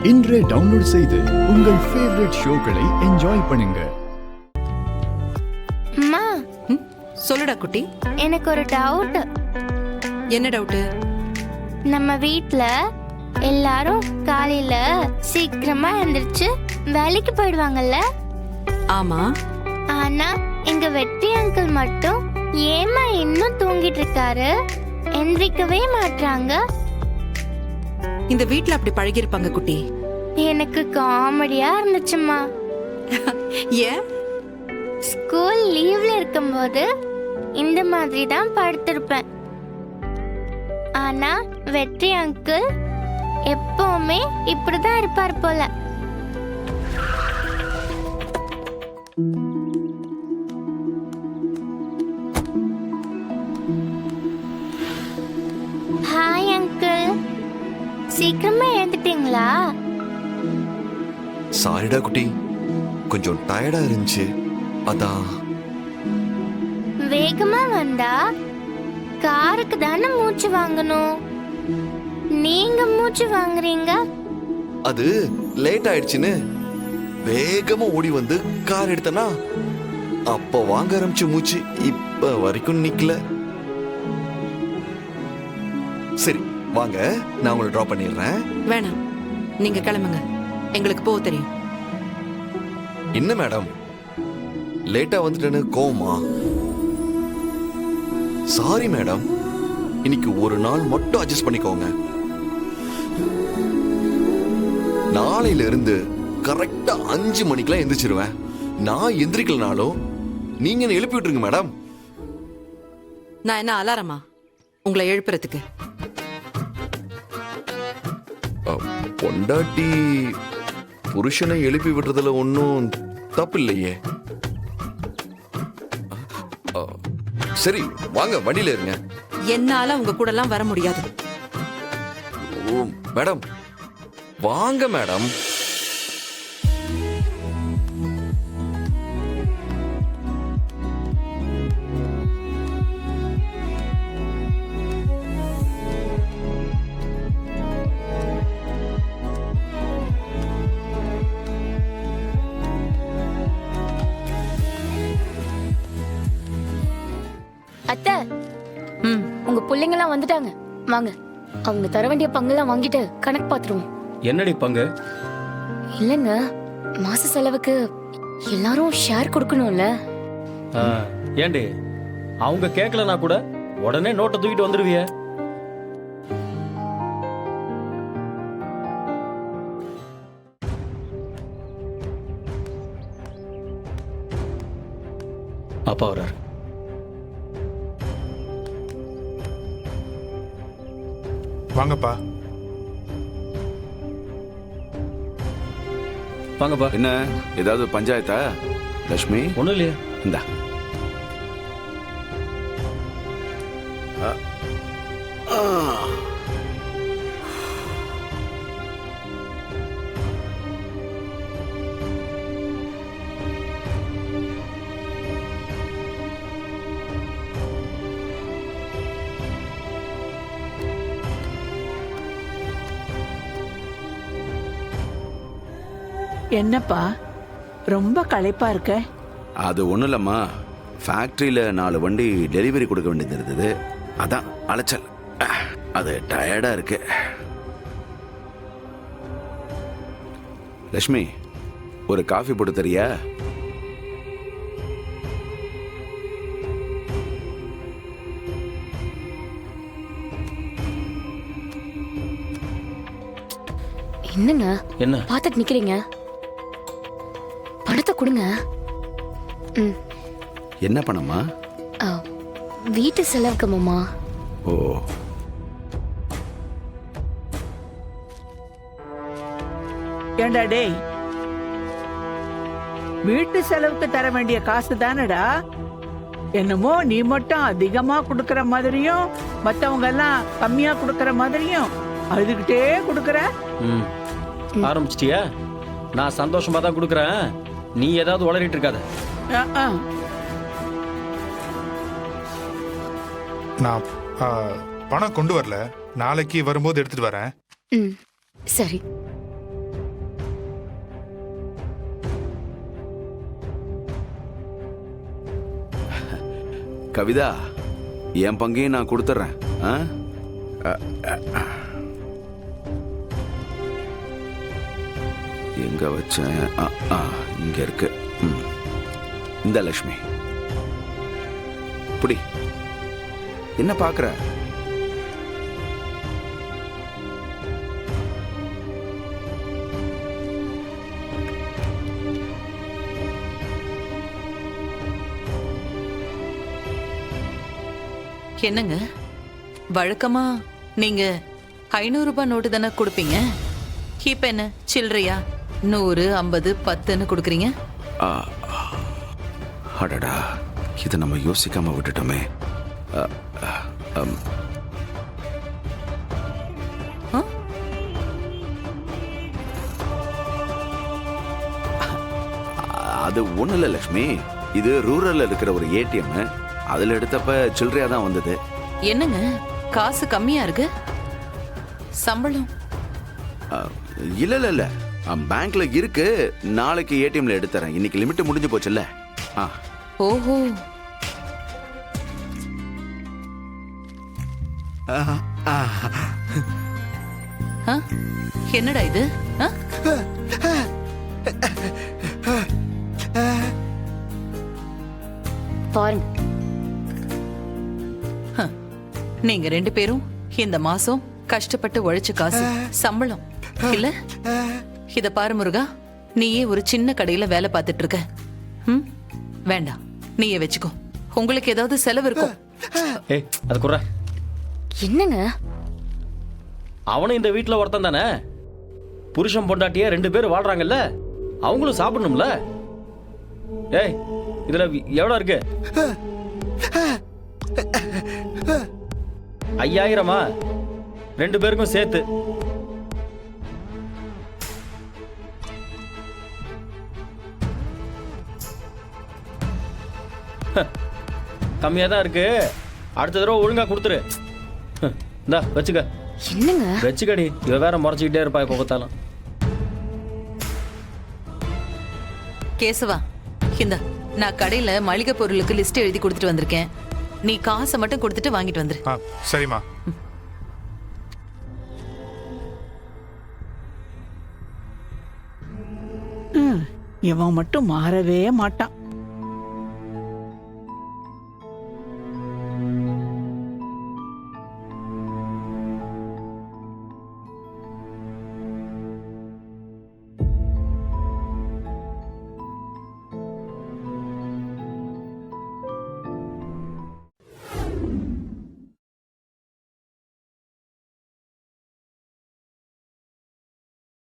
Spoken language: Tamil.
இன்றே டவுன்லோட் செய்து உங்கள் ஃபேவரட் ஷோக்களை என்ஜாய் பண்ணுங்க. அம்மா, சொல்லுடா குட்டி. எனக்கு ஒரு டவுட். என்ன டவுட்? நம்ம வீட்ல எல்லாரும் காலையில சீக்கிரமா எந்திரிச்சு வேலைக்கு போயிடுவாங்கல்ல? ஆமா. ஆனா எங்க வெற்றி அங்கிள் மட்டும் ஏமா இன்னும் தூங்கிட்டு இருக்காரு? எந்திரிக்கவே மாட்டாங்க. இந்த வீட்ல அப்படி பழகி இருப்பாங்க குட்டி. எனக்கு காமெடியா இருந்துச்சுமா. ஏன்? ஸ்கூல் லீவ்ல இருக்கும்போது இந்த மாதிரி தான் படுத்திருப்பேன். ஆனா வெற்றி அங்கிள் எப்பவுமே இப்படிதான் இருப்பார் போல. ஹாய் அங்கிள், சீக்கிரமா எழுந்துட்டீங்களா? சாரிடா குட்டி, கொஞ்சம் டயர்டா இருந்துச்சு, அதான். வேகமா வந்தா காருக்கு தானே மூச்சு வாங்கணும், நீங்க மூச்சு வாங்குறீங்க. அது லேட் ஆயிடுச்சுன்னு வேகமா ஓடி வந்து கார் எடுத்தனா, அப்ப வாங்க ஆரம்பிச்ச மூச்சு இப்ப வரைக்கும் நிக்கல. சரி வாங்க, நான் உங்களை டிராப் பண்ணிடுறேன். வேணாம், நீங்க கிளம்புங்க, எங்களுக்கு போக தெரியும். என்ன மேடம், லேட்டா வந்துட்டேன்னு கோவமா? சாரி மேடம், இன்னைக்கு ஒரு நாள் மட்டும் அட்ஜஸ்ட் பண்ணிக்கோங்க. நாளையில இருந்து கரெக்டா 5 மணிக்கெல்லாம் எந்திரிச்சிருவேன். நான் எந்திரிக்கலனாலும் நீங்க என்ன எழுப்பி விட்டுருங்க மேடம். நான் என்ன அலாரமா உங்களை எழுப்புறதுக்கு? பொண்டாட்டி புருஷனை எழுப்பி விடுறதுல ஒன்னும் தப்பு இல்லையே. சரி வாங்க, வண்டியில இருங்க. என்னால உங்க கூட எல்லாம் வர முடியாது. ஓ மேடம், வாங்க மேடம். அத்தை, உங்க பிள்ளைங்க எல்லாம் வந்துட்டாங்க, வாங்க. அவங்க தர வேண்டிய பங்கெல்லாம் வாங்கிட்டு கணக்கு பாத்துருவோம். என்னடி பங்கு? இல்லங்க, மாச செலவுக்கு எல்லாரும் ஷேர் கொடுக்கணும்ல. ஏண்டி, அவங்க கேட்கலனா கூட உடனே நோட்டை தூக்கிட்டு வந்துருவிய. அப்பா வர்றாரு. வாங்கப்பா. வாங்கப்பா. என்ன ஏதாவது பஞ்சாயத்தா லட்சுமி? ஒண்ணும் இல்லையா? இந்தா. என்னப்பா ரொம்ப களைப்பா இருக்க? அது ஒண்ணும் இல்லம்மா, ஃபேக்டரியில 4 வண்டி டெலிவரி கொடுக்க வேண்டியது இருந்தது, அதான் அலைச்சல். அது டயர்டா இருக்கு. லட்சுமி, ஒரு காஃபி போட்டு தரியா? என்னங்க என்ன பாத்துட்டு நிக்கிறீங்க? பணத்தை கொடுங்க. என்ன பணமா? வீட்டு செலவுக்கு மாமா. ஓ, ஏண்டா டேய், வீட்டு செலவுக்கு தர வேண்டிய காசு தானடா. என்னமோ நீ மட்டும் அதிகமா குடுக்கற மாதிரியும் மத்தவங்க எல்லாம் கம்மியா குடுக்கற மாதிரியும் அழுதுகிட்டே குடுக்கற. ஆரம்பிச்சிட்டியா? நான் சந்தோஷமா தான் கொடுக்குறேன், நீ ஏதாவது உளறிட்டு இருக்காத. நான் பணம் கொண்டு வரல, நாளைக்கு வரும்போது எடுத்துட்டு வரேன். சரி. கவிதா, என் பங்கையும் நான் கொடுத்துட்றேன். எங்க வச்சேன்? இங்க இருக்கு. இந்த லட்சுமி, புடி. என்ன பாக்குற? என்னங்க வழக்கமா நீங்க 500 ரூபாய் நோட்டு தானே கொடுப்பீங்க? இப்ப என்ன சில்லறையா 100, 50, 10ன்னு கொடுக்குறீங்க? அடடா, இதை நம்ம யோசிக்காம விட்டுட்டோமே. அது ஒண்ணு இல்ல லட்சுமி, இது ரூரல்ல இருக்கிற ஒரு ஏடிஎம். அதுல எடுத்தப்ப சில்லறையா தான் வந்தது. என்னங்க காசு கம்மியா இருக்கு? சம்பளம்? இல்ல இல்ல இல்ல, பேங்க்ல இருக்கு. நாளைக்கு ஏடிஎம்ல எடுத்துறேன். இன்னைக்கு லிமிட் முடிஞ்சு போச்சுல்ல. ஓஹோ. என்னடா இது? பாருங்க, நீங்க 2 பேரும் இந்த மாசம் கஷ்டப்பட்டு உழைச்ச காசு சம்பளம் இல்ல? இத பாரு முருகா, நீயே ஒரு சின்ன கடையில வேலை பார்த்துட்டு இருக்க. வேண்டாம், நீயே வச்சுக்கோ. உங்களுக்கு ஏதாவது செலவு இருக்கும். ஏய், அது குறா. என்னங்க? அவனும் இந்த வீட்டுல ஒருத்தன் தானே. புருஷன் பொண்டாட்டியே 2 பேர் வாழ்றாங்கல்ல, அவங்களும் சாப்பிடணும்ல. ஏய், இதுல எவ்வளவு இருக்கு? 5000 2 பேருக்கும் சேர்த்து. கம்மியா தான் இருக்கு. அடுத்த தடவை ஒழுங்கா கொடுத்துரு. இந்தா வச்சுக்க. என்னங்க? வச்சுக்கடி. இவ வேற முறைச்சிக்கிட்டே இருப்பா இப்ப பார்த்தாலும். கேசவா, இந்த நான் கடையில மளிகை பொருளுக்கு லிஸ்ட் எழுதி கொடுத்துட்டு வந்திருக்கேன். நீ காசை மட்டும் கொடுத்துட்டு வாங்கிட்டு வந்துரு. சரிம்மா. இவன் மட்டும் மாறவே மாட்டான்.